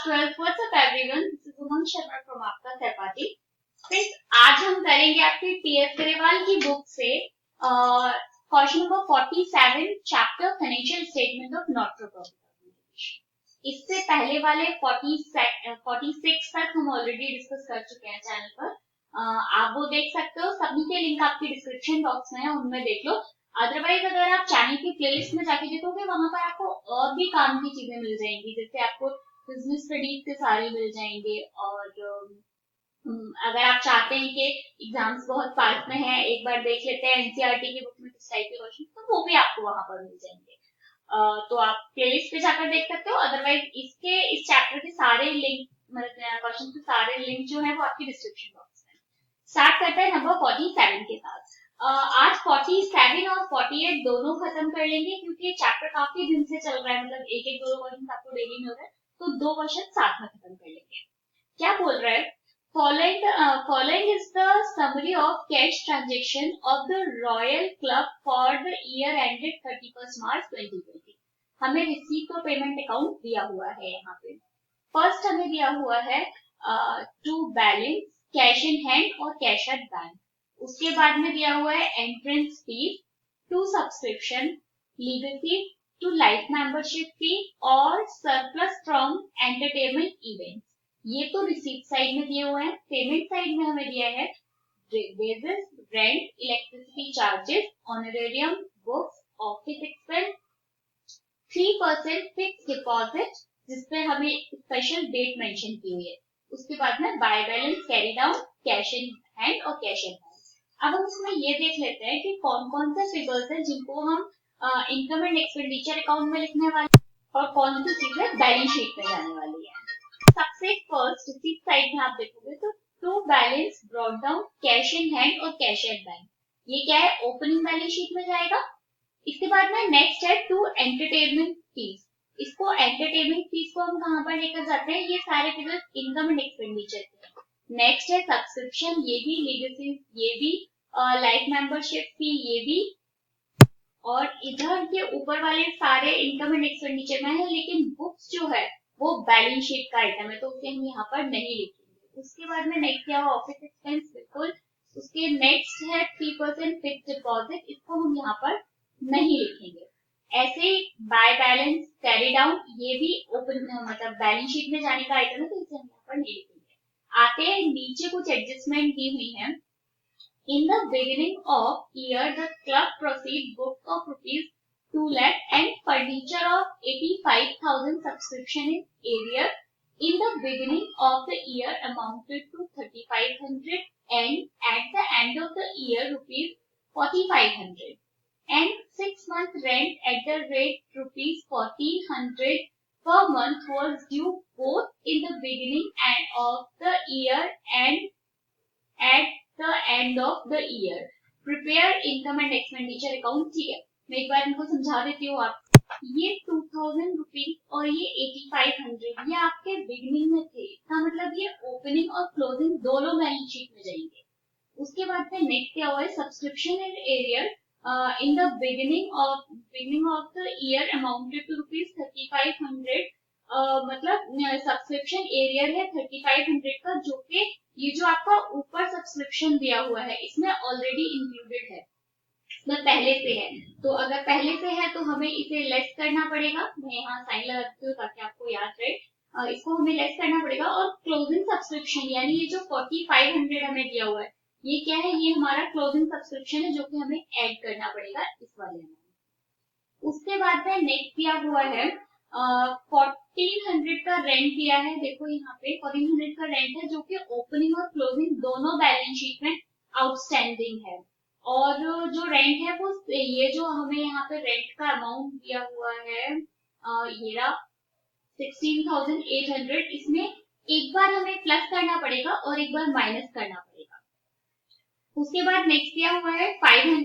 Class 12 what's up everyone, this is Umang Sharma from आपका सहपाठी। Friends, आज हम करेंगे आपके टीएस ग्रेवाल की बुक से question number 47 chapter financial statement of not for profit organisation. इससे पहले वाले 46 तक हम ऑलरेडी डिस्कस कर चुके हैं चैनल पर। आप वो देख सकते हो, सभी के लिंक आपके डिस्क्रिप्शन बॉक्स में है, उनमें देख लो। अदरवाइज अगर आप चैनल की प्लेलिस्ट में जाके देखोगे, वहां पर आपको और भी काम की चीजें मिल जाएंगी, जैसे आपको बिजनेस स्टडीज के सारे मिल जाएंगे। और अगर आप चाहते हैं कि एग्जाम्स बहुत पास में है, एक बार देख लेते हैं एनसीईआरटी की बुक में किस टाइप के क्वेश्चन, तो वो भी आपको वहां पर मिल जाएंगे। तो आप प्लेलिस्ट पे जाकर देख सकते हो। अदरवाइज इस चैप्टर के सारे लिंक, मतलब क्वेश्चन के सारे लिंक जो है वो आपकी डिस्क्रिप्शन बॉक्स में। स्टार्ट करते हैं नंबर 47 के साथ। आज 47 और 48 दोनों खत्म कर लेंगे, क्योंकि चैप्टर काफी दिन से चल रहा है, मतलब एक एक दो क्वेश्चन आपको डेली में हो रहा है, तो दो क्वेश्चन साथ में खत्म कर लेंगे। क्या बोल रहा है? Following is the summary of cash transaction of the Royal Club for the year ended 31st March 2020। हमें रिसीट और पेमेंट अकाउंट दिया हुआ है यहाँ पे। फर्स्ट हमें दिया हुआ है to balance, cash in hand और कैश एट बैंक। उसके बाद में दिया हुआ है entrance fees, to subscription, legal fee, to life membership fee और सरप्लस फ्रॉम एंटरटेनमेंट इवेंट्स। ये तो रिसीट साइड में दिए हुए हैं। पेमेंट साइड में हमें दिया है wages, rent, electricity charges, honorarium, books, office expense, 3% fix deposit, जिसपे हमें स्पेशल डेट मेंशन की हुई है। उसके बाद में by balance, carry down, cash in hand और कैश इन हैंड। अब हम इसमें ये देख लेते हैं कि कौन कौन से फिगर्स हैं जिनको हम इनकम एंड एक्सपेंडिचर अकाउंट में लिखने वाले और कौन सी चीजें बैलेंस शीट में जाने वाली है। सबसे फर्स्ट रिसीट साइड में आप देखोगे तो to balance, brought down, cash in hand और कैश एट बैंक। ये क्या है? ओपनिंग बैलेंस शीट में जाएगा। इसके बाद में नेक्स्ट है टू एंटरटेनमेंट फीस। इसको एंटरटेनमेंट फीस को हम कहां पर लेकर जाते हैं? ये सारे फिगर्स इनकम एंड एक्सपेंडिचर के। नेक्स्ट है सब्सक्रिप्शन, ये भी लीगल फीस, ये भी लाइफ मेंबरशिप फी, ये भी। और इधर के ऊपर वाले सारे इनकम एंड एक्सपेंडिचर में है, लेकिन बुक्स जो है वो बैलेंस शीट का आइटम है, तो उसे हम यहाँ पर नहीं लिखेंगे। उसके बाद में नेक्स्ट क्या हुआ? ऑफिस एक्सपेंस, बिल्कुल। उसके नेक्स्ट है 3% फिक्स डिपॉजिट, इसको हम यहाँ पर नहीं लिखेंगे। ऐसे ही बाय बैलेंस, कैरी डाउन, ये भी ओपन मतलब बैलेंस शीट में जाने का आइटम है, तो इसे हम यहाँ पर नहीं लिखेंगे। आते हैं नीचे, कुछ एडजस्टमेंट दी हुई है। In the beginning of year, the club proceed book of rupees 2 lakh and furniture of 85,000 subscription in area in the beginning of the year amounted to 3,500 and at the end of the year rupees 4,500 and 6 month rent at the rate rupees 1,400 per month was due both in the beginning and of the year and at the end of the year. Prepare income and expenditure account। ठीक है, मैं एक बार इनको समझा देती हूँ। आप ये 2,000 रुपीज और ये 8,500 ये आपके बिगिनिंग में थे, इसका मतलब ये ओपनिंग और क्लोजिंग दोनों बैलेंस शीट में जाएंगे। उसके बाद में नेक्स्ट क्या हुआ है? Subscription in arrear in the beginning of the year amounted to rupees 3,500। मतलब सब्सक्रिप्शन एरियर है 3,500 का, जो कि ये जो आपका ऊपर सब्सक्रिप्शन दिया हुआ है इसमें ऑलरेडी इंक्लूडेड है, मतलब पहले से है। तो अगर पहले से है तो हमें इसे लेस करना पड़ेगा। मैं यहाँ साइन लगाती हूँ ताकि आपको याद रहे। इसको हमें लेस करना पड़ेगा। और क्लोजिंग सब्सक्रिप्शन, यानी ये जो 4,500 हमें दिया हुआ है, ये क्या है? ये हमारा क्लोजिंग सब्सक्रिप्शन है, जो कि हमें ऐड करना पड़ेगा इस वाले में। उसके बाद में नेक्स्ट दिया हुआ है 1,400 का रेंट दिया है। देखो यहाँ पे 1,400 का रेंट है, जो कि ओपनिंग और क्लोजिंग दोनों बैलेंस शीट में आउटस्टैंडिंग है। और जो रेंट है वो ये जो हमें यहाँ पे रेंट का अमाउंट दिया हुआ है ये रहा 16,800। इसमें एक बार हमें प्लस करना पड़ेगा और एक बार माइनस करना पड़ेगा। उसके बाद नेक्स्ट दिया हुआ है 500।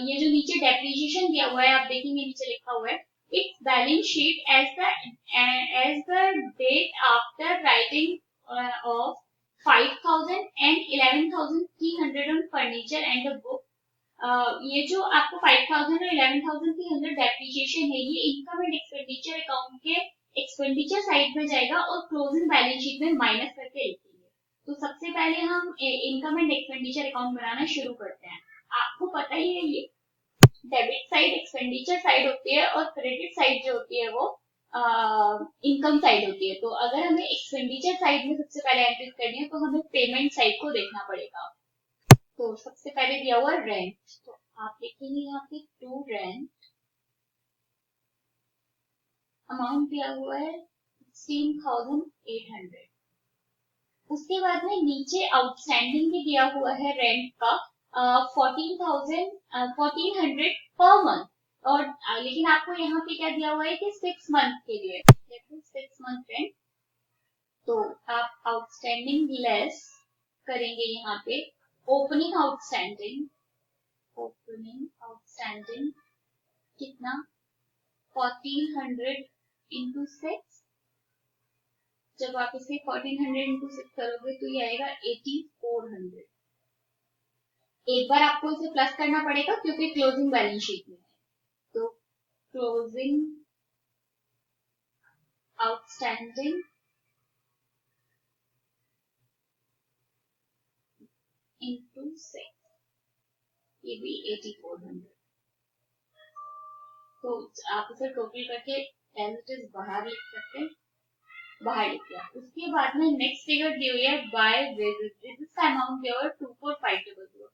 ये जो नीचे डेप्रिसिएशन दिया हुआ है, आप देखेंगे नीचे लिखा हुआ है it's balance sheet as the date after writing off 5,000 and 11,300 on furniture and the book। ये जो आपको 5,000 और 11,300 डेप्रिसिएशन है, ये इनकम एंड एक्सपेंडिचर अकाउंट के एक्सपेंडिचर साइड में जाएगा और क्लोजिंग बैलेंस शीट में माइनस करके लिखेंगे। तो सबसे पहले हम इनकम एंड एक्सपेंडिचर अकाउंट बनाना शुरू करते हैं। आपको पता ही है ये डेबिट साइड एक्सपेंडिचर साइड होती है और क्रेडिट साइड जो होती है वो इनकम साइड होती है। तो अगर हमें एक्सपेंडिचर साइड में सबसे पहले एंट्री करनी है तो हमें पेमेंट साइड को देखना पड़ेगा। तो सबसे पहले दिया हुआ रेंट, तो आप लिखेंगे यहाँ पे टू रेंट, अमाउंट दिया हुआ है 16,800। उसके बाद में नीचे आउटस्टैंडिंग भी दिया हुआ है रेंट का 14,100 पर मंथ। और लेकिन आपको यहाँ पे क्या दिया हुआ है कि 6 मंथ के लिए 6 मंथ रेंट। तो आप आउटस्टैंडिंग लेस करेंगे यहाँ पे ओपनिंग आउटस्टैंडिंग कितना 1400 इंटू 6। जब आप इसे 1400 इंटू 6 करोगे तो ये आएगा 8400। एक बार आपको इसे प्लस करना पड़ेगा क्योंकि क्लोजिंग बैलेंस शीट में है। तो क्लोजिंग आउटस्टैंडिंग इंटू 6, ये भी 8400। तो आप इसे टोटल करके एज इट इज बाहर लिख सकते हैं, बाहर लिख दिया। उसके बाद में नेक्स्ट फिगर दी हुई है बाय वेजेस का अमाउंट दिया हुआ है 24500।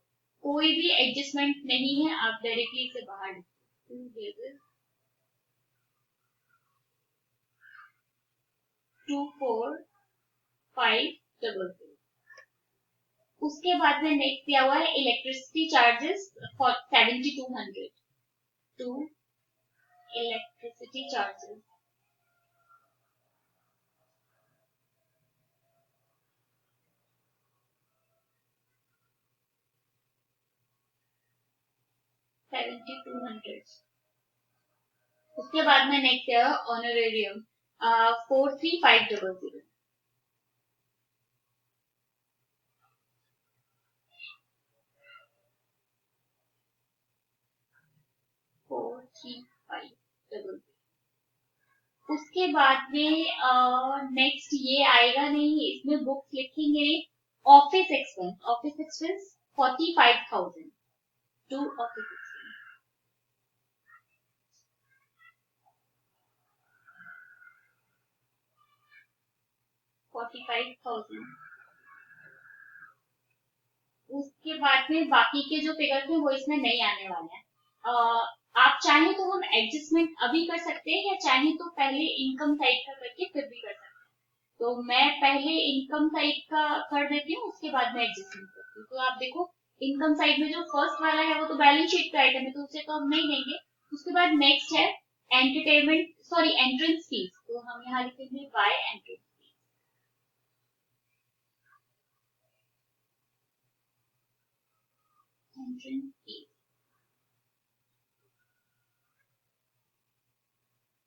कोई भी एडजस्टमेंट नहीं है, आप डायरेक्टली इसे बाहर लिखिए 24500। उसके बाद में नेक्स्ट दिया हुआ है electricity charges for 7200 to electricity charges 7200। उसके बाद में नेक्स्ट है ऑनरेरियम 43500। 43500। उसके बाद में नेक्स्ट ये आएगा नहीं, इसमें बुक्स लिखेंगे नहीं। Office expense 45,000 to office expense 45,000। उसके बाद में बाकी के जो फिगर थे वो इसमें नहीं आने वाले हैं। आप चाहें तो हम एडजस्टमेंट अभी कर सकते हैं या चाहें तो पहले इनकम साइड का करके फिर भी कर सकते हैं। तो मैं पहले इनकम साइड का कर देती हूँ, उसके बाद में एडजस्टमेंट करती हूँ। तो आप देखो इनकम साइड में जो फर्स्ट वाला है वो तो बैलेंस शीट का आइटम है, तो उसे तो हम नहीं देंगे। उसके बाद नेक्स्ट है एंट्रेंस फीस, तो हम यहाँ लिखेंगे by entrance fees.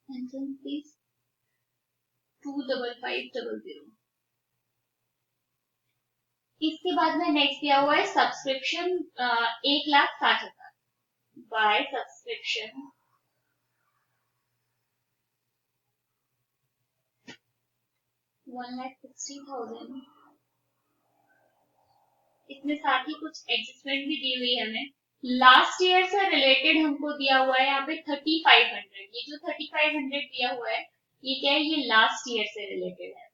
Entrance fees 25500। इसके बाद में नेक्स्ट दिया हुआ है सब्सक्रिप्शन 1,60,000 बाय सब्सक्रिप्शन 1,60,000। इसमें साथ ही कुछ एडजस्टमेंट भी दी हुई है हमें। लास्ट ईयर से रिलेटेड हमको दिया हुआ है यहाँ पे 3500। ये जो 3500 दिया हुआ है ये क्या है, ये लास्ट ईयर से रिलेटेड है।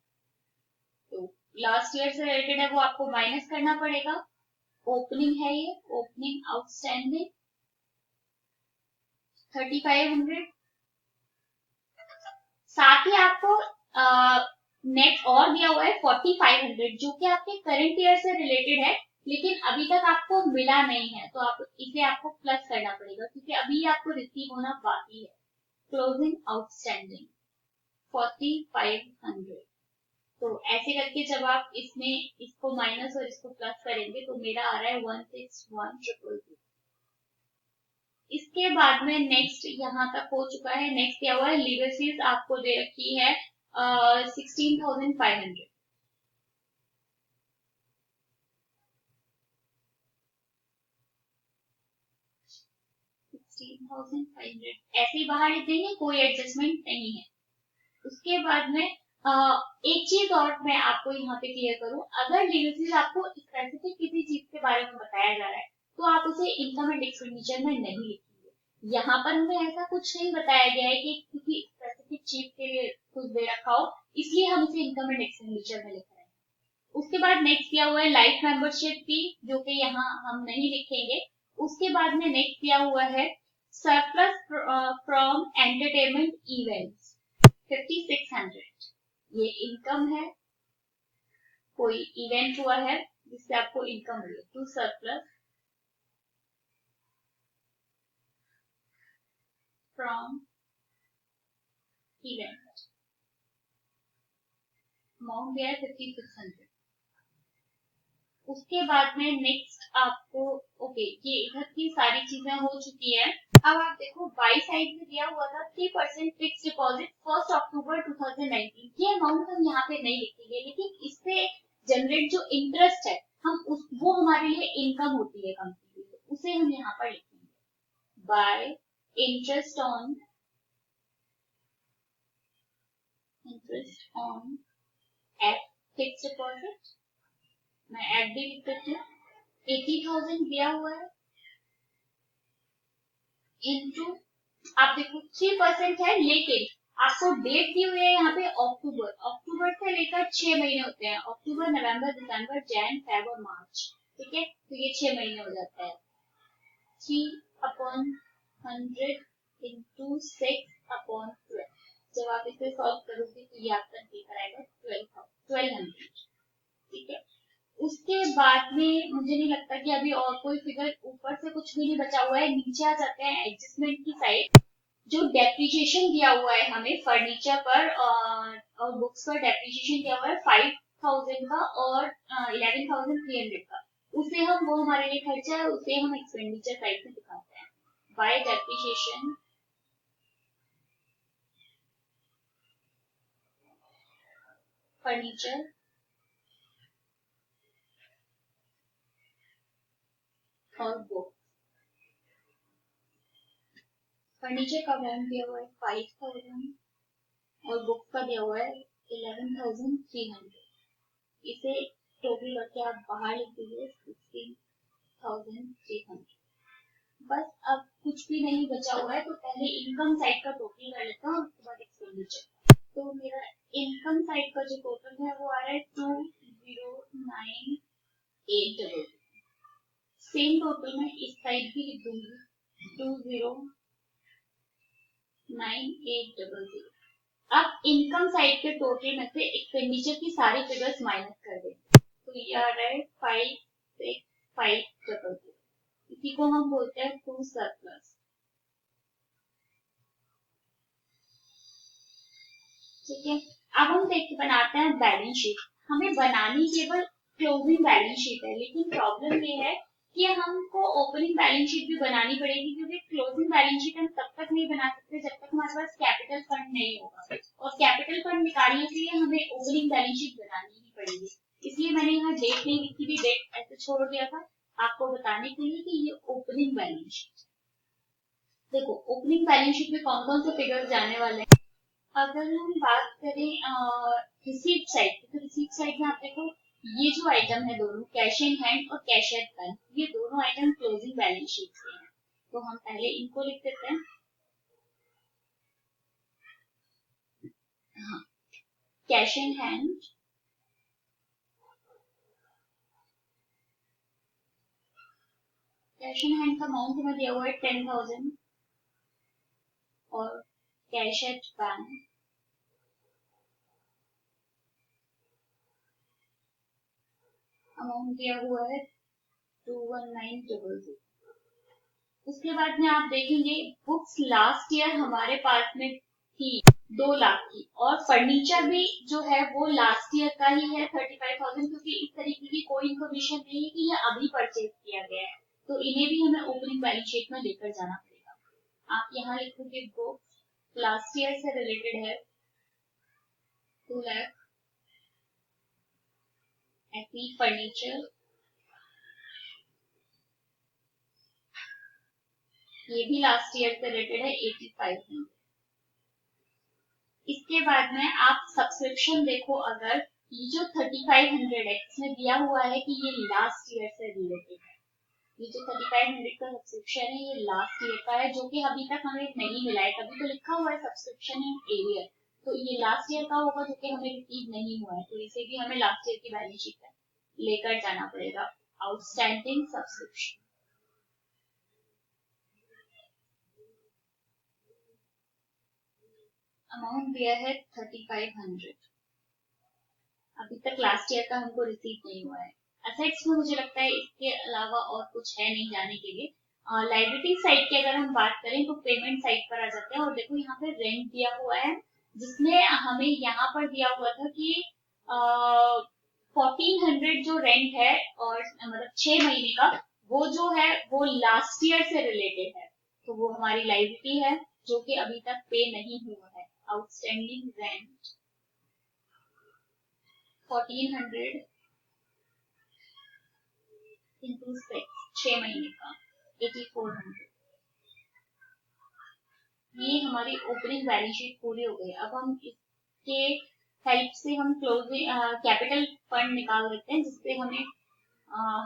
तो लास्ट ईयर से रिलेटेड है वो आपको माइनस करना पड़ेगा। ओपनिंग है ये, ओपनिंग आउटस्टैंडिंग 3500। साथ ही आपको नेट और दिया हुआ है 4500 जो कि आपके करंट ईयर से रिलेटेड है, लेकिन अभी तक आपको मिला नहीं है। तो आप इसे आपको प्लस करना पड़ेगा क्योंकि अभी आपको रिसीव होना बाकी है। Closing outstanding 4500। तो ऐसे करके जब आप इसमें इसको माइनस और इसको प्लस करेंगे तो मेरा आ रहा है 161,000। इसके बाद में नेक्स्ट यहाँ तक हो चुका है। नेक्स्ट क्या हुआ है, लीगल फीस आपको दे रखी है 16,500। 16,500 ऐसे ही बाहर लिख देंगे, कोई एडजस्टमेंट नहीं है। उसके बाद में एक चीज और मैं आपको यहाँ पे क्लियर करूँ, अगर लीगल आपको स्पेसिफिक किसी चीज के बारे में बताया जा रहा है तो आप उसे इनकम एंड एक्सपेंडिचर में नहीं लिखेंगे। यहाँ पर हमें ऐसा कुछ नहीं बताया गया है कि किसी स्पेसिफिक चीज के लिए कुछ दे रखा हो, इसलिए हम उसे इनकम एंड एक्सपेंडिचर में लिख रहे हैं। उसके बाद नेक्स्ट दिया हुआ है लाइफ मेंबरशिप फी, जो कि यहाँ हम नहीं लिखेंगे। उसके बाद में नेक्स्ट दिया हुआ है सरप्लस फ्रॉम एंटरटेनमेंट इवेंट्स 5600, ये इनकम है, कोई इवेंट हुआ है जिससे आपको इनकम मिली to surplus from event, amount दिया है 5600। उसके बाद में नेक्स्ट आपको ओके, ये इधर की सारी चीजें हो चुकी है। अब आप देखो बाई साइड में दिया हुआ था 3% फिक्स डिपॉजिट 1 अक्टूबर 2019, ये अमाउंट हम यहाँ पे नहीं लिखेंगे, लेकिन इससे जनरेट जो इंटरेस्ट है वो हमारे लिए इनकम होती है कंपनी की, तो उसे हम यहाँ पर लिखेंगे bye interest on eight fix deposit, मैं एट भी लिख देती हूँ, 80,000 दिया हुआ है इनटू, आप देखो 3% है, लेकिन आपको डेट दी हुई है यहाँ पे अक्टूबर, अक्टूबर से लेकर 6 महीने होते हैं, अक्टूबर नवंबर दिसंबर जैन फेब और मार्च, ठीक है, तो ये 6 महीने हो जाता है। 3/100 इंटू 6/12, जब आप इसे सॉल्व करोगे तो ये आपका निकल आएगा 1200, ठीक है। उसके बाद में मुझे नहीं लगता कि अभी और कोई फिगर, ऊपर से कुछ भी नहीं बचा हुआ है, नीचे आ जाते हैं एडजस्टमेंट की साइड। जो डेप्रिसिएशन दिया हुआ है हमें फर्नीचर पर और बुक्स पर डेप्रिसिएशन दिया हुआ है 5,000 का और 11,300 का, उसे हम, वो हमारे लिए खर्चा है, उसे हम एक्सपेंडिचर साइड में दिखाते हैं बाय डेप्रिसिएशन फर्नीचर और बुक। फर्नीचर का अमाउंट दिया हुआ है 5,000 और बुक का दिया हुआ है 11,300, इसे टोटल करके आप बाहर लिख दीजिए 16,300। बस अब कुछ भी नहीं बचा हुआ है, तो पहले इनकम साइड का टोटल कर लेता हूँ, उसके बाद एक्सपेंडिचर। तो मेरा इनकम साइड का जो टोटल है वो आ रहा है 209,800। सेम टोटल मैं इस साइड भी लिख दूंगी 209,800। अब इनकम साइड के टोटल में से एक्सपेंडिचर की सारी फिगर्स माइनस कर देंगे, तो ये आ रहा है 56500, इसी को हम बोलते हैं टू सरप्लस, ठीक है। अब हम देखिए बनाते हैं बैलेंस शीट। हमें बनानी केवल क्लोजिंग बैलेंस शीट है, लेकिन प्रॉब्लम ये है कि हमको ओपनिंग बैलेंस शीट भी बनानी पड़ेगी, क्योंकि क्लोजिंग बैलेंस शीट हम तब तक नहीं बना सकते जब तक हमारे पास कैपिटल फंड नहीं होगा, और कैपिटल फंड निकालने के लिए हमें ओपनिंग बैलेंस शीट बनानी ही पड़ेगी। इसलिए मैंने यहाँ डेट नहीं लिखी थी, डेट ऐसे छोड़ दिया था आपको बताने के लिए कि ये ओपनिंग बैलेंस शीट। देखो ओपनिंग बैलेंस शीट में कौन कौन से फिगर जाने वाले हैं। अगर हम बात करें रिसीप्ट साइड, तो रिसीप्ट साइड में आप देखो ये जो आइटम है दोनों कैश इन हैंड और कैश एट बैंक, ये दोनों आइटम क्लोजिंग बैलेंस शीट के हैं, तो हम पहले इनको लिख देते हैं। हाँ, कैश इन हैंड का अमाउंट हमें दिया हुआ है 10,000 और कैश एट बैंक अमाउंट दिया हुआ है 219,000। उसके बाद में आप देखेंगे बुक्स लास्ट ईयर हमारे पास में थी 2 लाख की, और फर्नीचर भी जो है वो लास्ट ईयर का ही है 35,000, क्योंकि इस तरीके की कोई इन्फॉर्मेशन नहीं है कि ये अभी परचेज किया गया है, तो इन्हें भी हमें ओपनिंग बैलेंस शीट में लेकर जाना पड़ेगा। आप यहाँ लिखोगे बुक्स लास्ट ईयर से रिलेटेड है 2 लाख, ऐसी फर्नीचर ये भी लास्ट ईयर से रिलेटेड है 85,000, इसके बाद में आप सब्सक्रिप्शन देखो, अगर ये जो 3500 है इसमें दिया हुआ है कि ये लास्ट ईयर से रिलेटेड है। ये जो 3500 का सब्सक्रिप्शन है ये लास्ट ईयर का है, जो कि अभी तक हमें नहीं मिला है। तभी तो लिखा हुआ है सब्सक्रिप्शन इन एरियर, तो ये लास्ट ईयर का होगा जो कि हमें रिसीव नहीं हुआ है, तो इसे भी हमें लास्ट ईयर की बैलेंस शीट में लेकर जाना पड़ेगा। आउटस्टैंडिंग सब्सक्रिप्शन अमाउंट दिया है 3500, अभी तक लास्ट ईयर का हमको रिसीव नहीं हुआ है। असेट्स में मुझे लगता है इसके अलावा और कुछ है नहीं जाने के लिए। लाइबिलिटी साइड की अगर हम बात करें तो पेमेंट साइड पर आ जाते हैं, और देखो यहाँ पे रेंट दिया हुआ है, जिसमें हमें यहाँ पर दिया हुआ था कि 1400 जो रेंट है, और मतलब 6 महीने का, वो जो है वो लास्ट ईयर से रिलेटेड है, तो वो हमारी लाइबिलिटी है जो कि अभी तक पे नहीं हुआ है। आउटस्टैंडिंग रेंट 1400 इंटू 6 महीने का 8400, ये हमारी ओपनिंग बैलेंस शीट पूरी हो गई। अब हम इसके हेल्प से हम क्लोजिंग कैपिटल फंड निकाल देते हैं, जिससे हमें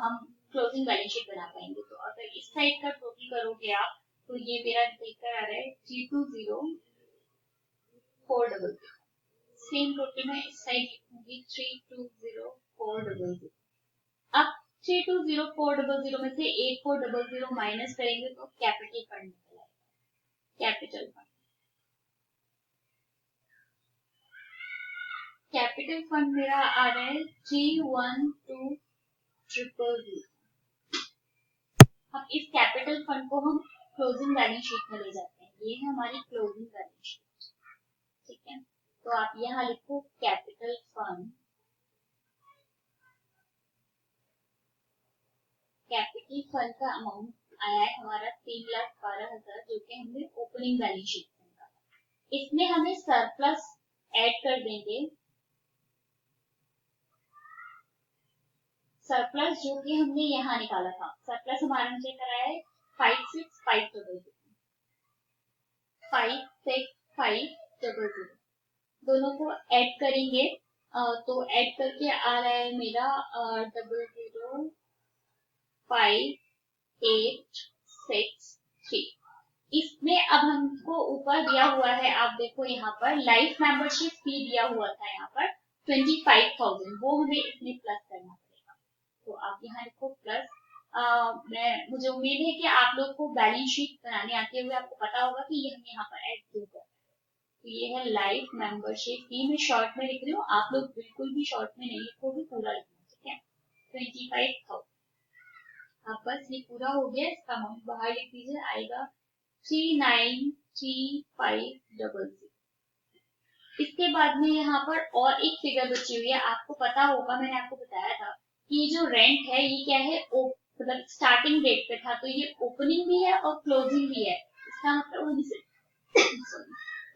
हम क्लोजिंग बैलेंस शीट बना पाएंगे। तो अगर इस साइड का टोटल करोगे आप, तो ये मेरा देखकर आ रहा है 320400। सेम टोटल में इस साइड लिखूंगी 320400। अब 320400 में से 8400 माइनस करेंगे तो कैपिटल फंड निकल आएगा। कैपिटल फंड, कैपिटल फंड मेरा आ रहा है 312000। अब इस कैपिटल फंड को हम क्लोजिंग बैलेंस शीट में ले जाते हैं। ये है हमारी क्लोजिंग बैलेंस शीट, ठीक है। तो आप यहाँ लिखो कैपिटल फंड, कैपिटल फंड का अमाउंट आया है हमारा 3,12,000, जो कि हमने ओपनिंग बैलेंस शीट में निकाला। इसमें हमें सरप्लस ऐड कर देंगे, सरप्लस जो कि हमने यहाँ निकाला था। सरप्लस हमारा नीचे कराया है 56,500 दोनों को ऐड करेंगे। तो ऐड करके आ रहा है मेरा 005863। इसमें अब हमको ऊपर दिया हुआ है, आप देखो यहाँ पर लाइफ मेंबरशिप फी दिया हुआ था यहाँ पर 25,000, वो हमें इसमें प्लस करना पड़ेगा। तो आप यहाँ लिखो प्लस। मुझे उम्मीद है कि आप लोग को बैलेंस शीट बनाने आते हुए आपको पता होगा कि ये हम यहाँ पर ऐड क्यों कर रहे हैं। तो ये है लाइफ मेंबरशिप फी, मैं शॉर्ट में लिख रही हूँ, आप लोग बिल्कुल भी शॉर्ट में नहीं लिखोगे, पूरा लिखना, ठीक है। 25,000। अब बस ये पूरा हो गया, इसका अमाउंट बाहर लिख दीजिए, आएगा 393500। इसके बाद में यहाँ पर और एक फिगर बची हुई है, आपको पता होगा, मैंने आपको बताया था कि जो रेंट है ये क्या है, मतलब स्टार्टिंग डेट पे था, तो ये ओपनिंग भी है और क्लोजिंग भी है। इसका मतलब हम इसे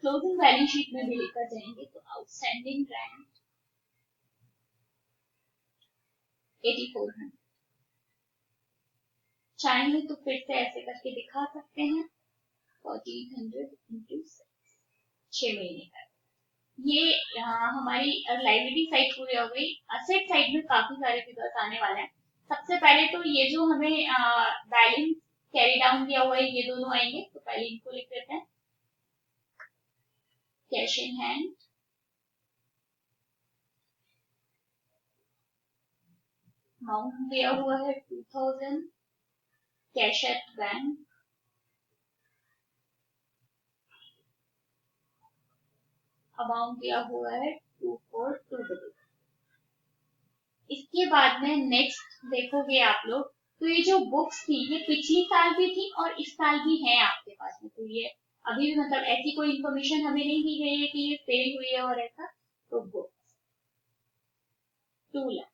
क्लोजिंग बैलेंस शीट में भी लेकर जाएंगे। तो आउटस्टैंडिंग रेंट 8400, चाहेंगे तो फिर से ऐसे करके दिखा सकते हैं 1400 इंटू 6 महीने का। ये हमारी लाइबिलिटी साइड पूरी हो गई। असेट साइड में काफी सारे फिगर्स आने वाले हैं। सबसे पहले तो ये जो हमें बैलेंस कैरी डाउन दिया हुआ है, ये दोनों आएंगे, तो पहले इनको लिख देते हैं। कैश इन हैंड, अमाउंट दिया हुआ है 2000, कैश एट बैंक, अमाउंट दिया हुआ है 2420। इसके बाद में नेक्स्ट देखोगे आप लोग, तो ये जो बुक्स थी ये पिछली साल भी थी और इस साल भी है आपके पास में, तो ये अभी भी मतलब ऐसी कोई इंफॉर्मेशन हमें नहीं दी गई है कि ये फेल हुई है और ऐसा। तो बुक्स 2 लाख,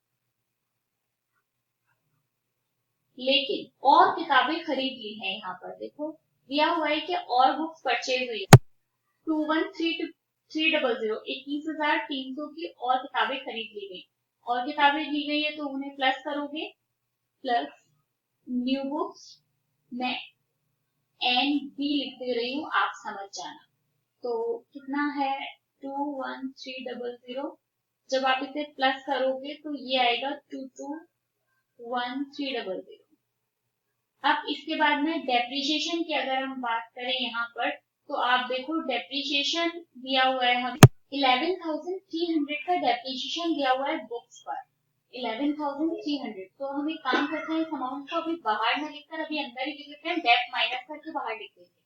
लेकिन और किताबें खरीद ली है, यहाँ पर देखो दिया हुआ है कि और बुक्स परचेज हुई है 213300, 21,300 की और किताबें खरीद ली गई। और किताबें दी गई है तो उन्हें प्लस करोगे, प्लस न्यू बुक्स, मैं एन बी लिख दे रही हूँ, आप समझ जाना। तो कितना है 221300। जब आप इसे प्लस करोगे तो ये आएगा 221300। अब इसके बाद में डेप्रिसिएशन की अगर हम बात करें यहाँ पर, तो आप देखो डेप्रिसिएशन दिया हुआ है हमें 11,300 का डेप्रिसिएशन दिया हुआ है बुक्स पर 11,300। तो हम एक काम करते हैं, इस अमाउंट को अभी बाहर में लिखकर अभी अंदर ही लिख लेते हैं, डेप माइनस करके बाहर लिख देंगे।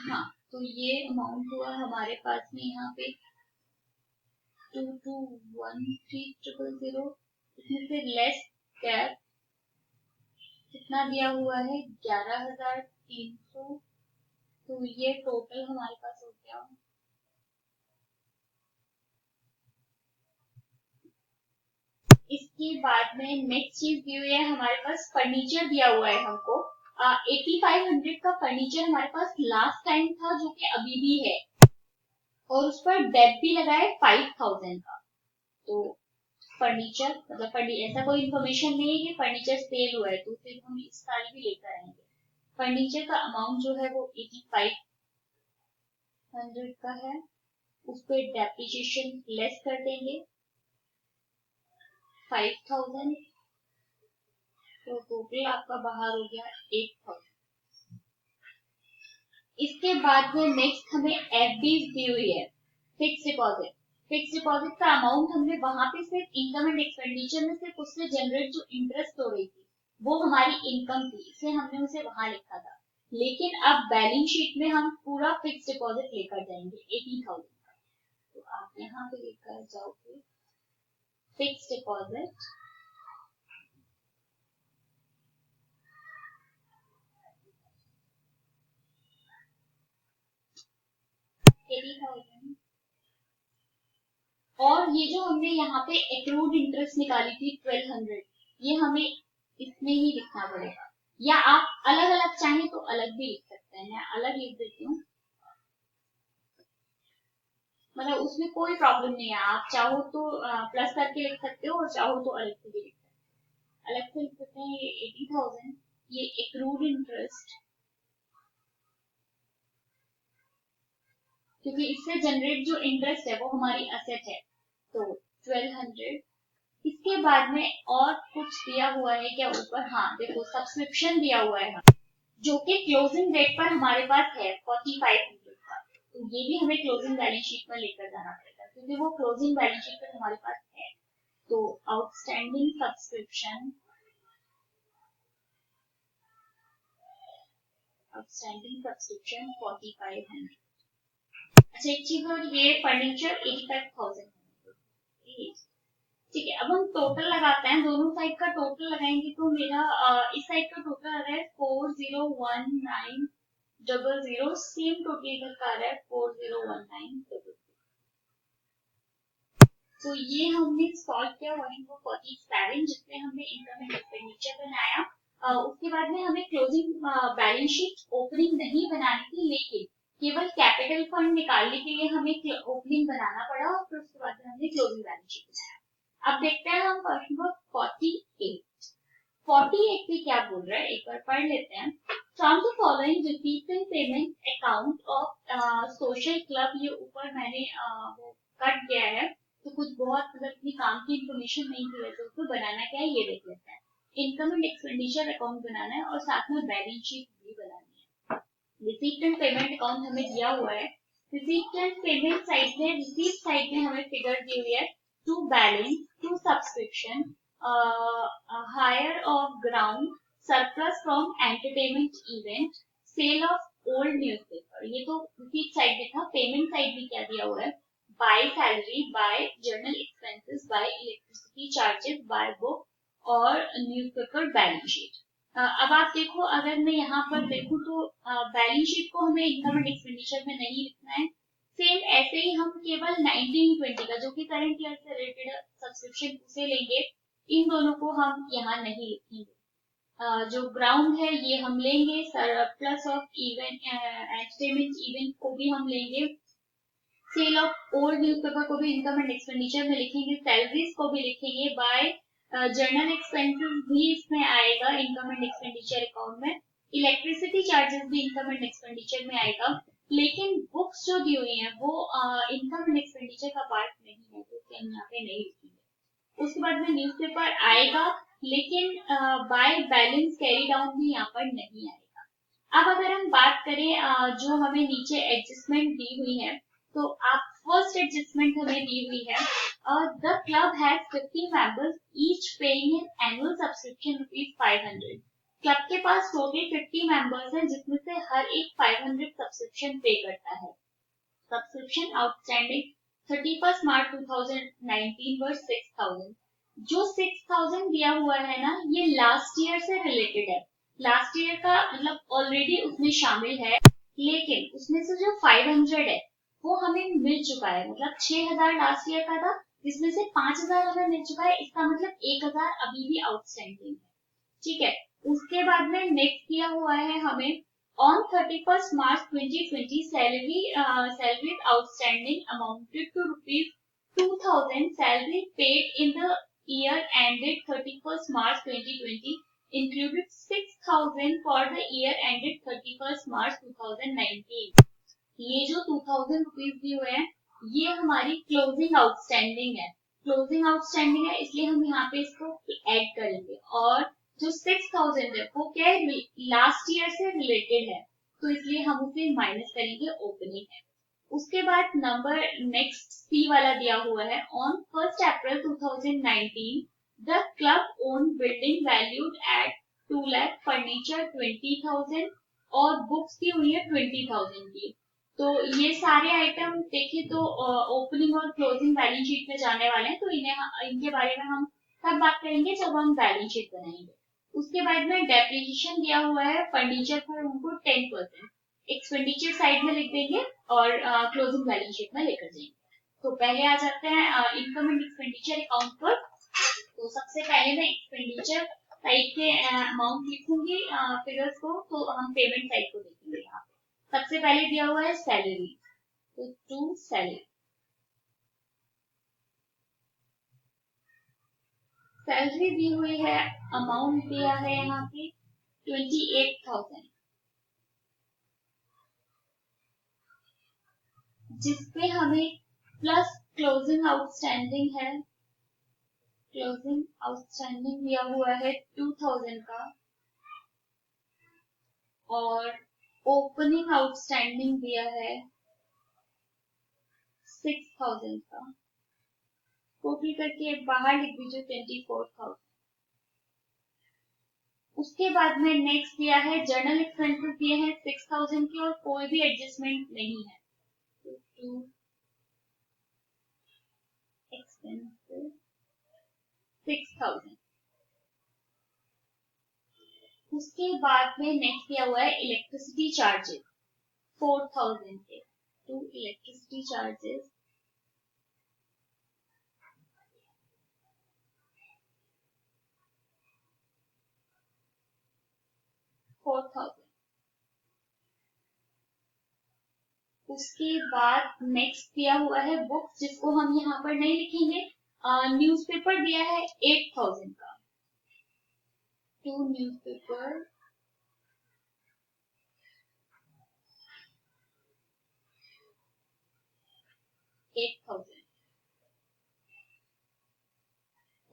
हाँ, तो ये अमाउंट हुआ हमारे पास में यहाँ पे 221300। इसमें से लेस डेप कितना दिया हुआ है 11,300। तो ये टोटल हमारे पास हो गया। इसके बाद में नेक्स्ट चीज दी हुई है हमारे पास, फर्नीचर दिया हुआ है हमको 8500 का फर्नीचर हमारे पास लास्ट टाइम था, जो कि अभी भी है, और उस पर डेट भी लगा है 5000 का। तो फर्नीचर मतलब ऐसा कोई इन्फॉर्मेशन नहीं है कि फर्नीचर सेल हुआ है, तो फिर हम इस साल भी लेकर आएंगे। फर्नीचर का अमाउंट जो है वो 8500 का है, उस पर डेप्रिसिएशन लेस कर देंगे 5000। तो टोटल आपका बाहर हो गया 8000। इसके बाद में नेक्स्ट हमें एफडी दी हुई है, फिक्स डिपॉजिट। फिक्स डिपॉजिट का अमाउंट हमने वहां पे सिर्फ इनकम एंड एक्सपेंडिचर में सिर्फ उससे जनरेट जो इंटरेस्ट हो रही थी वो हमारी इनकम थी, इसलिए हमने उसे वहां लिखा था। लेकिन अब बैलेंस शीट में हम पूरा फिक्स डिपॉजिट लेकर जाएंगे 80,000 का। तो आप यहाँ पे लेकर जाओगे फिक्स डिपॉजिट 80,000। और ये जो हमने यहाँ पे एक्रूड इंटरेस्ट निकाली थी 1200, ये हमें इसमें ही लिखना पड़ेगा, या आप अलग अलग चाहें तो अलग भी लिख सकते हैं। मैं अलग लिख देती हूँ, मतलब उसमें कोई प्रॉब्लम नहीं है। आप चाहो तो प्लस करके लिख सकते हो और चाहो तो अलग से भी लिख सकते हैं। अलग से लिख सकते हैं ये 80,000, ये एक्रूड इंटरेस्ट, क्योंकि इससे जनरेट जो इंटरेस्ट है वो हमारी असेट है, तो 1200। इसके बाद में और कुछ दिया हुआ है क्या ऊपर? हाँ देखो, सब्सक्रिप्शन दिया हुआ है जो कि क्लोजिंग डेट पर हमारे पास है 4500 का। तो ये भी हमें क्लोजिंग बैलेंस शीट पर लेकर जाना पड़ेगा, क्योंकि वो क्लोजिंग बैलेंस शीट पर हमारे पास है। तो आउटस्टैंडिंग सब्सक्रिप्शन, आउटस्टैंडिंग सब्सक्रिप्शन 4500। अच्छा एक चीज और, ये फर्नीचर 85,000। ठीक है, अब हम टोटल लगाते हैं, दोनों साइड का टोटल लगाएंगे तो मेरा इस साइड का टोटल आ रहा है 401900, सेम टोटल इधर का आ रहा है 401900। तो ये हमने सॉल्व किया क्वेश्चन को 47, जिसमें हमने इनकम एंड एक्सपेंडिचर बनाया। उसके बाद में हमें क्लोजिंग बैलेंस शीट ओपनिंग नहीं बनानी थी, लेकिन केवल कैपिटल फंड निकालने के लिए हमें ओपनिंग बनाना पड़ा, और फिर उसके बाद हमने क्लोजिंग बैलेंस शीट बनाया। अब देखते हैं हम क्वेश्चन नंबर 48। 48 पे क्या बोल रहा है, एक बार पढ़ लेते हैं। From the following receipts and payment account of social club, ये ऊपर मैंने वो कट गया है, तो कुछ बहुत मतलब इतनी काम की इंफॉर्मेशन नहीं थी, वैसे उसको बनाना क्या है ये देख लेते हैं। इनकम एंड एक्सपेंडिचर अकाउंट बनाना है और साथ में बैलेंस शीट भी बनानी है। रिसीट एंड पेमेंट अकाउंट हमें दिया हुआ है। रिसीट एंड पेमेंट साइड में, रिसीट साइड में हमें फिगर दी हुई है to balance, to subscription, hire of ground, surplus from entertainment event, sale of old newspaper। ये तो रिसीट साइड में था। पेमेंट साइड में क्या दिया हुआ है? By salary, by general expenses, by electricity charges, by book और न्यूज़पेपर बैलेंस शीट। अब आप देखो, अगर मैं यहाँ पर देखूँ तो बैलेंस शीट को हमें इनकम एंड एक्सपेंडिचर में नहीं लिखना है। सेम ऐसे ही हम केवल 1920 का, जो कि करंट ईयर से रिलेटेड सब्सक्रिप्शन, उसे लेंगे। इन दोनों को हम यहाँ नहीं लिखेंगे। जो ग्राउंड है ये हम लेंगे, surplus of event entertainment event को भी हम लेंगे, सेल ऑफ ओल्ड न्यूज़पेपर को भी इनकम एंड एक्सपेंडिचर में लिखेंगे, सैलरीज को भी लिखेंगे, बाय जर्नल एक्सपेंसेस भी इसमें आएगा इनकम एंड एक्सपेंडिचर अकाउंट में। इलेक्ट्रिसिटी चार्जेस भी इनकम एंड एक्सपेंडिचर में आएगा, लेकिन बुक्स जो दी हुई है वो इनकम एंड एक्सपेंडिचर का पार्ट नहीं है, तो हम यहाँ पे नहीं लिखेंगे। उसके बाद में न्यूज़पेपर आएगा, लेकिन बाय बैलेंस कैरी डाउन भी यहाँ पर नहीं आएगा। अब अगर हम बात करें जो हमें नीचे एडजस्टमेंट दी हुई है, तो आप फर्स्ट एडजस्टमेंट हमें दी हुई है, the club has 50 members each paying an annual subscription ₹500। Club के पास टोटल 50 मेंबर्स हैं, जिसमें से हर एक 500 सब्सक्रिप्शन पे करता है। सब्सक्रिप्शन आउटस्टैंडिंग 31 मार्च 2019 वर्स 6000। जो 6000 दिया हुआ है ना, ये लास्ट ईयर से रिलेटेड है। लास्ट ईयर का मतलब ऑलरेडी उसमें शामिल है, लेकिन उसमें से जो 500 है वो हमें मिल चुका है। मतलब 6000 लास्ट ईयर का था, जिसमें से 5000 हमें मिल चुका है। इसका मतलब 1000 अभी भी आउटस्टैंडिंग है। ठीक है, उसके बाद में नेक्स्ट दिया हुआ है हमें on 31 March 2020 salary outstanding amounted to ₹2000 salary paid in the year ended 31 March 2020 included 6000 for the year ended 31st March 2019। ये जो 2000 रुपीज दिए हुए हैं, ये हमारी क्लोजिंग आउटस्टैंडिंग है। क्लोजिंग आउटस्टैंडिंग है, इसलिए हम यहाँ पे इसको ऐड करेंगे। और जो 6000 है वो क्या है, लास्ट ईयर से रिलेटेड है, तो इसलिए हम उसे माइनस करेंगे, ओपनिंग है। उसके बाद नंबर नेक्स्ट सी वाला दिया हुआ है, on 1 April 2019 the club own building valued at 2 lakh, furniture 20,000 और बुक्स की हुई है 20,000 की। तो ये सारे आइटम देखिए तो ओपनिंग और क्लोजिंग बैलेंस शीट में जाने वाले हैं, तो इनके बारे में हम तब बात करेंगे जब हम बैलेंस शीट बनाएंगे। उसके बाद में डेप्रिसिएशन दिया हुआ है फर्नीचर पर उनको 10%, एक्सपेंडिचर साइड में लिख देंगे और क्लोजिंग बैलेंस शीट में लेकर जाएंगे। तो पहले आ जाते हैं इनकम एंड एक्सपेंडिचर अकाउंट पर। तो सबसे पहले मैं एक्सपेंडिचर साइड के अमाउंट लिखूंगी फिगर्स को, तो हम पेमेंट साइड को देखेंगे। यहाँ पे सबसे पहले दिया हुआ है सैलरी, तो टू सैलरी, सैलरी दी हुई है, अमाउंट दिया है यहाँ पे 28,000, जिसपे हमें प्लस क्लोजिंग आउटस्टैंडिंग है। क्लोजिंग आउटस्टैंडिंग दिया हुआ है 2000 का, और ओपनिंग आउटस्टैंडिंग दिया है 6000 का। टोटल करके बाहर लिख दीजिए 24,000। उसके बाद में नेक्स्ट दिया है जर्नल एक्सपेंसेस दिए हैं 6000 की, और कोई भी एडजस्टमेंट नहीं है, तो एक्सपेंसेस 6000। उसके बाद में नेक्स्ट दिया हुआ है इलेक्ट्रिसिटी चार्जेस 4000 के, तो इलेक्ट्रिसिटी चार्जेस 4000। उसके बाद नेक्स्ट दिया हुआ है बुक्स, जिसको हम यहाँ पर नहीं लिखेंगे। न्यूज़पेपर दिया है 8000 का, टू न्यूज़पेपर 8000।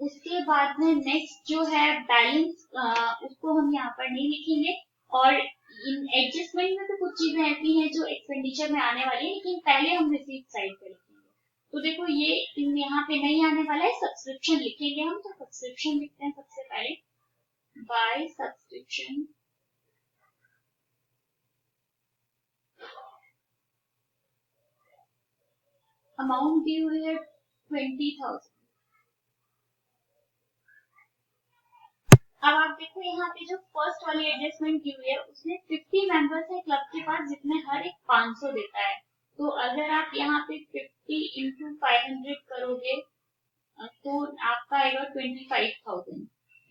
उसके बाद में नेक्स्ट जो है बैलेंस, उसको हम यहाँ पर नहीं लिखेंगे। और इन एडजस्टमेंट में तो कुछ चीजें ऐसी हैं जो एक्सपेंडिचर में आने वाली है, लेकिन पहले हम रिसीट साइड पे लिखेंगे। तो देखो ये यहाँ पे नहीं आने वाला है, सब्सक्रिप्शन लिखेंगे हम, तो सब्सक्रिप्शन लिखते हैं सबसे पहले, बाय सब्सक्रिप्शन अमाउंट दी हुई है 20,000। अब आप देखो यहाँ पे जो फर्स्ट वाली एडजस्टमेंट की हुई है, उसमें 50 मेंबर्स है क्लब के पास, जिसमें हर एक 500 देता है। तो अगर आप यहाँ पे 50 इंटू 500 करोगे तो आपका आएगा 25,000।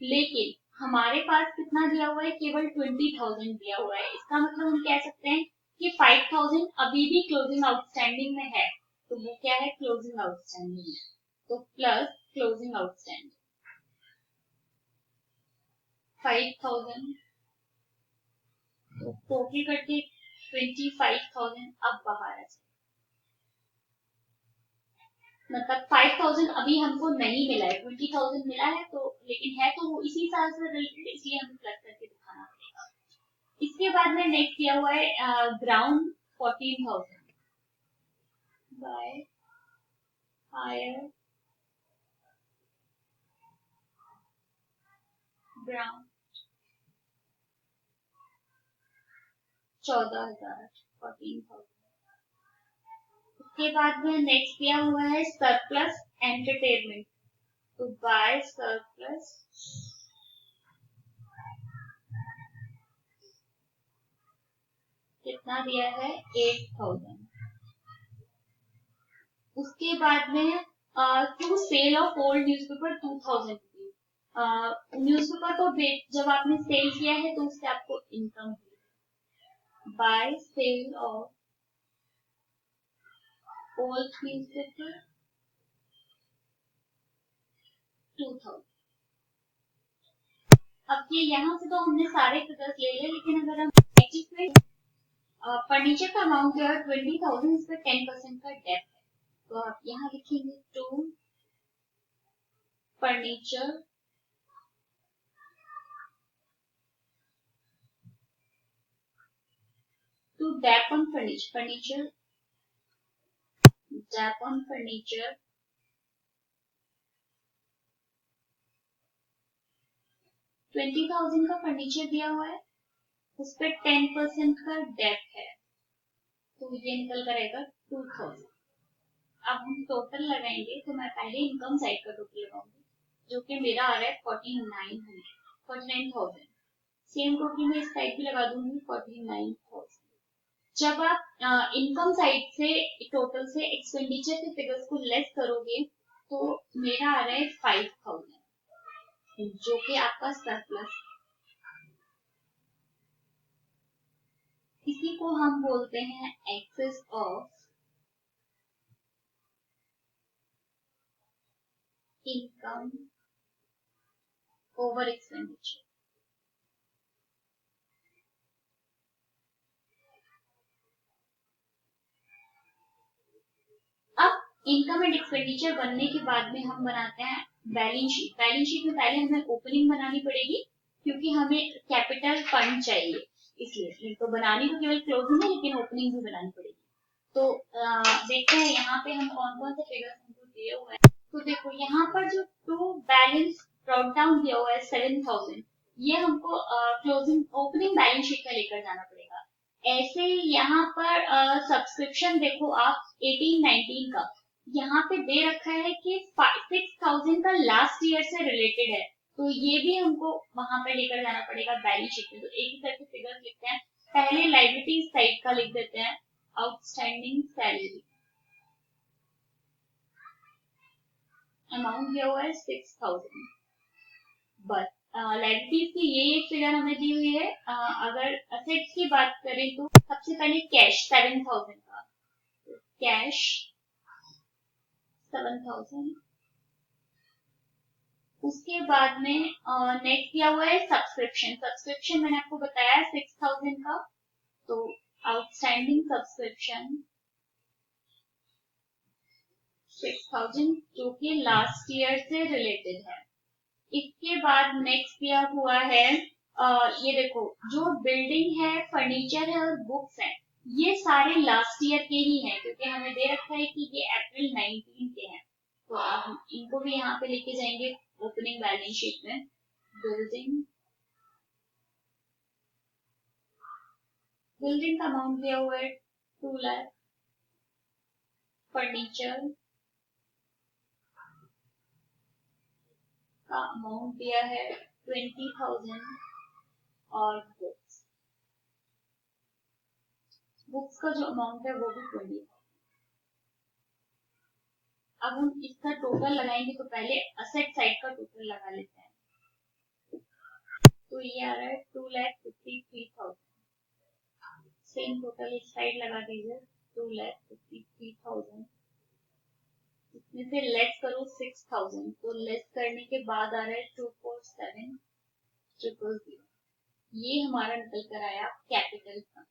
लेकिन हमारे पास कितना दिया हुआ है, केवल 20,000 दिया हुआ है। इसका मतलब हम कह सकते हैं कि 5,000 अभी भी क्लोजिंग आउटस्टैंडिंग में है, तो वो क्या है, क्लोजिंग आउटस्टैंडिंग है, तो प्लस क्लोजिंग आउटस्टैंडिंग 5,000 तो टोटल करके 25,000 अब बाहर है, मतलब 5,000 अभी हमको नहीं मिला है, 20,000 मिला है, तो लेकिन है तो वो इसी साल से रिलेटेड, इसलिए हमें प्लस करके दिखाना पड़ेगा। इसके बाद में नेक्स्ट दिया हुआ है ग्राउंड 14,000 बाय हायर ग्राउंड 14,000 14,000। उसके बाद में नेक्स्ट दिया हुआ है सरप्लस एंटरटेनमेंट, तो बाय सरप्लस कितना दिया है 8,000। उसके बाद में to sale of old newspaper 2,000 newspaper को जब आपने सेल किया है तो उससे आपको इनकम हुई, by sale of old newspaper 2,000। अब ये यहाँ से तो हमने सारे फिगर्स ले लिए, लेकिन अगर हम फर्नीचर का अमाउंट जो है 20,000, इस पर 10% का डेप है, तो आप यहाँ लिखेंगे to furniture to dep on furniture dep on furniture 20,000 का फर्नीचर दिया हुआ है, उस पर 10% का डेप है, तो ये निकल कर आएगा 2,000। अब हम टोटल लगाएंगे, तो मैं पहले इनकम साइड का टोटल लगाऊंगी, जो कि मेरा आ रहा है 49,000। सेम टोटल में इस साइड भी लगा दूंगी 49,000। जब आप इनकम साइड से टोटल से एक्सपेंडिचर के फिगर्स को लेस करोगे, तो मेरा आ रहा है 5,000, जो कि आपका सरप्लस। इसी को हम बोलते हैं excess of income over expenditure. अब इनकम एंड एक्सपेंडिचर बनने के बाद में हम बनाते हैं बैलेंस शीट। बैलेंस शीट में पहले हमें ओपनिंग बनानी पड़ेगी, क्योंकि हमें कैपिटल फंड चाहिए, इसलिए तो बनानी तो केवल क्लोजिंग है, लेकिन ओपनिंग भी बनानी पड़ेगी। तो देखते हैं यहाँ पे हम कौन कौन से फिगर्स हमको दिए हुए हैं। तो देखो यहाँ पर जो टू बैलेंस ब्रॉट डाउन दिया हुआ है 7,000, ये हमको क्लोजिंग ओपनिंग बैलेंस शीट में लेकर जाना पड़ेगा। ऐसे यहाँ पर सब्सक्रिप्शन देखो आप 18-19 का यहाँ पे दे रखा है कि 6,000 का लास्ट ईयर से रिलेटेड है, तो ये भी हमको वहां पे लेकर जाना पड़ेगा बैलेंस शीट में। तो एक ही करके फिगर लिखते हैं, पहले लाइबिलिटी साइड का लिख देते हैं आउटस्टैंडिंग सैलरी, अमाउंट दिया हुआ है 6,000। बस लाइबिलिटीज की ये एक फिगर हमें दी हुई है। अगर असेट्स की बात करें तो सबसे पहले कैश 7,000 का, कैश 7,000। उसके बाद में नेक्स्ट दिया हुआ है सब्सक्रिप्शन। सब्सक्रिप्शन मैंने आपको बताया 6,000 का, तो आउटस्टैंडिंग सब्सक्रिप्शन 6,000, जो कि लास्ट ईयर से रिलेटेड है। इसके बाद नेक्स्ट दिया हुआ है ये देखो, जो बिल्डिंग है, फर्नीचर है और बुक्स हैं, ये सारे लास्ट ईयर के ही हैं, क्योंकि हमें दे रखा है कि ये अप्रैल 19 के हैं, तो हम इनको भी यहाँ पे लेके जाएंगे ओपनिंग बैलेंस शीट में। बिल्डिंग का अमाउंट दिया हुआ है 2 लाख, फर्नीचर का अमाउंट दिया है 20,000 और बुक्स का जो अमाउंट है वो भी 20,000। अब हम इसका टोटल लगाएंगे, तो पहले असेट साइड का टोटल लगा लेते हैं, तो ये आ रहा है 2,53,000। सेम टोटल इस साइड लगा दीजिए 2,53,000। इसमें से लेस करो 6,000, तो लेस करने के बाद आ रहा है 247,000। ये हमारा निकल कर आया कैपिटल फंड,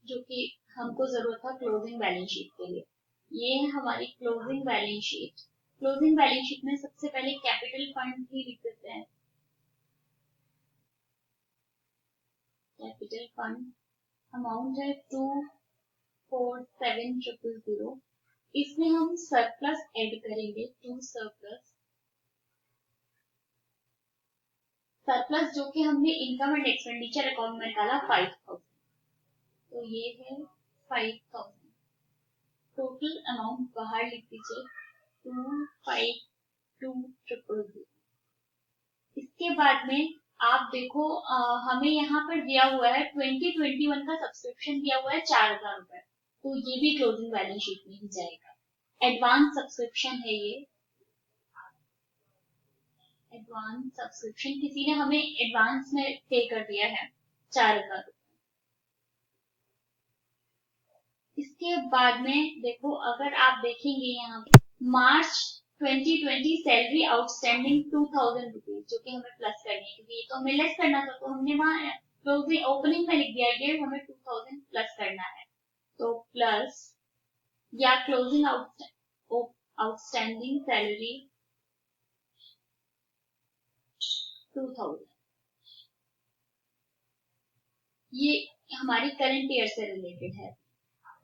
जो कि हमको जरूरत था क्लोजिंग बैलेंस शीट के लिए। ये है हमारी closing balance sheet. Closing balance sheet में सबसे पहले कैपिटल फंड ही लिख देते हैं। कैपिटल फंड अमाउंट है 247,000। इसमें हम सरप्लस ऐड करेंगे, टू सरप्लस जो कि हमने इनकम एंड एक्सपेंडिचर अकाउंट में डाला 5,000, तो ये है 5,000। टोटल अमाउंट बाहर लिख दीजिए 252,000। इसके बाद में आप देखो हमें यहाँ पर दिया हुआ है 2021 का सब्सक्रिप्शन दिया हुआ है 4,000 रुपए, तो ये भी क्लोजिंग बैलेंस शीट में ही जाएगा। एडवांस सब्सक्रिप्शन है ये, एडवांस सब्सक्रिप्शन किसी ने हमें एडवांस में पे कर दिया है 4,000। इसके बाद में देखो अगर आप देखेंगे यहाँ पे मार्च 2020 सैलरी आउटस्टैंडिंग 2,000 रुपीज, जो कि हमें प्लस करनी है क्योंकि ये तो हमें लेस करना था, तो हमने वहां क्लोजिंग ओपनिंग में लिख दिया ये हमें 2,000 प्लस करना है, तो प्लस या क्लोजिंग आउटस्टैंडिंग सैलरी 2,000। ये हमारी करंट ईयर से रिलेटेड है।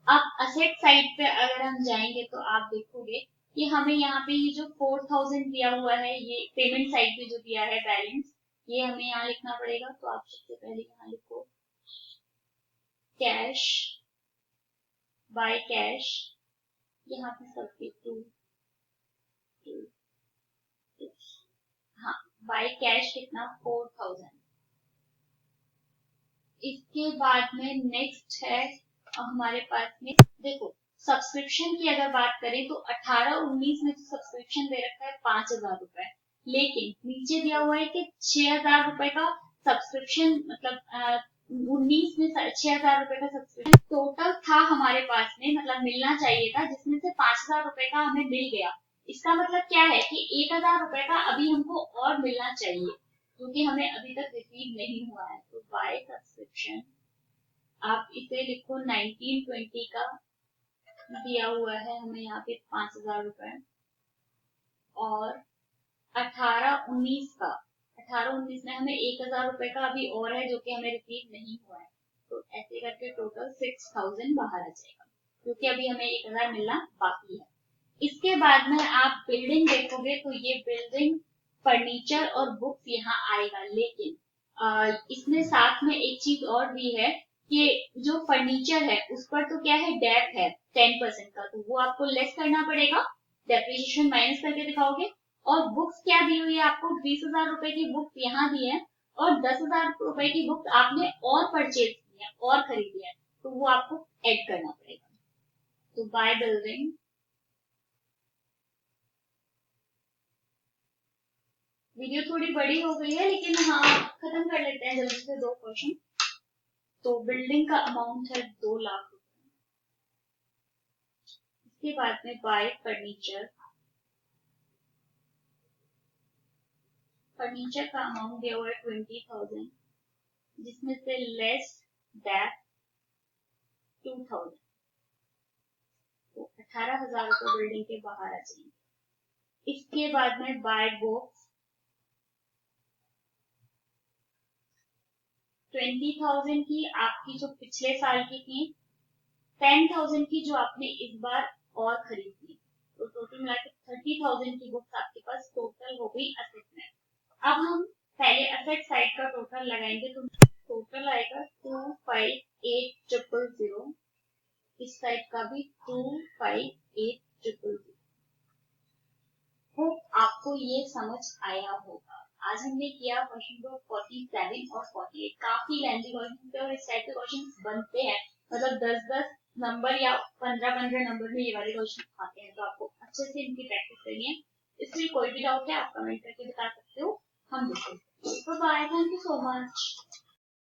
अब असेट साइड पे अगर हम जाएंगे तो आप देखोगे कि हमें यहाँ पे ये जो 4,000 दिया हुआ है, ये पेमेंट साइड पे जो दिया है बैलेंस, ये हमें यहाँ लिखना पड़ेगा। तो आप सबसे पहले यहाँ लिखो कैश, बाय कैश, यहाँ पे सब टू, हाँ बाय कैश कितना 4,000। इसके बाद में नेक्स्ट है हमारे पास में देखो सब्सक्रिप्शन की अगर बात करें तो 18-19 में सब्सक्रिप्शन दे रखा है 5,000 रुपए, लेकिन नीचे दिया हुआ है कि 6,000 रुपए का सब्सक्रिप्शन, मतलब 19 में 6,000 रुपए का सब्सक्रिप्शन टोटल था हमारे पास में, मतलब मिलना चाहिए था, जिसमें से 5,000 रुपए का हमें मिल गया। इसका मतलब क्या है कि 1,000 रुपए का अभी हमको और मिलना चाहिए, क्योंकि हमें अभी तक रिसीव नहीं हुआ है। तो बाय सब्सक्रिप्शन आप इसे लिखो 1920 का दिया हुआ है हमें यहाँ पे 5,000 रुपए, और 18-19 का, 18-19 में हमें 1,000 रुपए का अभी और है जो कि हमें रिसीव नहीं हुआ है, तो ऐसे करके टोटल 6,000 बाहर आ जाएगा, क्योंकि अभी हमें 1,000 मिलना बाकी है। इसके बाद में आप बिल्डिंग देखोगे तो ये बिल्डिंग, फर्नीचर और बुक्स यहाँ आएगा, लेकिन इसमें साथ में एक चीज और भी है कि जो फर्नीचर है उस पर तो क्या है डेप है 10% का, तो वो आपको लेस करना पड़ेगा, डेप्रिसिएशन माइनस करके दिखाओगे। और बुक्स क्या दी हुई है आपको, 20,000 रुपए की बुक्स यहाँ दी है, और 10,000 रुपए की बुक्स आपने और परचेज की है और खरीदी है, तो वो आपको ऐड करना पड़ेगा। तो बाय बिल्डिंग, वीडियो थोड़ी बड़ी हो गई है लेकिन हाँ खत्म कर लेते हैं जल्दी से 2 क्वेश्चन। तो बिल्डिंग का अमाउंट है 2 लाख रुपए। इसके बाद में बाय फर्नीचर, फर्नीचर का अमाउंट दिया हुआ है 20,000, जिसमें से लेस दैट 2,000, तो 18,000 रुपए बिल्डिंग के बाहर आ जाएंगे। इसके बाद में बाय बुक्स 20,000 की आपकी जो पिछले साल की थी, 10,000 की जो आपने इस बार और खरीदी, तो टोटल मिला के 30,000 की बुक्स आपके पास टोटल हो गई असेट में। अब हम पहले असेट साइड का टोटल लगाएंगे, तो टोटल आएगा 258,000, इस साइड का भी 258,000। होप आपको ये समझ आया होगा। आज हमने किया क्वेश्चन नंबर 47 और 48, काफी लेंथी क्वेश्चन थे और इस टाइप के क्वेश्चन बनते हैं, मतलब 10-10 नंबर या 15-15 नंबर में ये वाले क्वेश्चन आते हैं, तो आपको अच्छे से इनकी प्रैक्टिस करनी है। इसलिए कोई भी डाउट है आप कमेंट करके बता सकते हो, हम देखेंगे। Bye, thank you so much.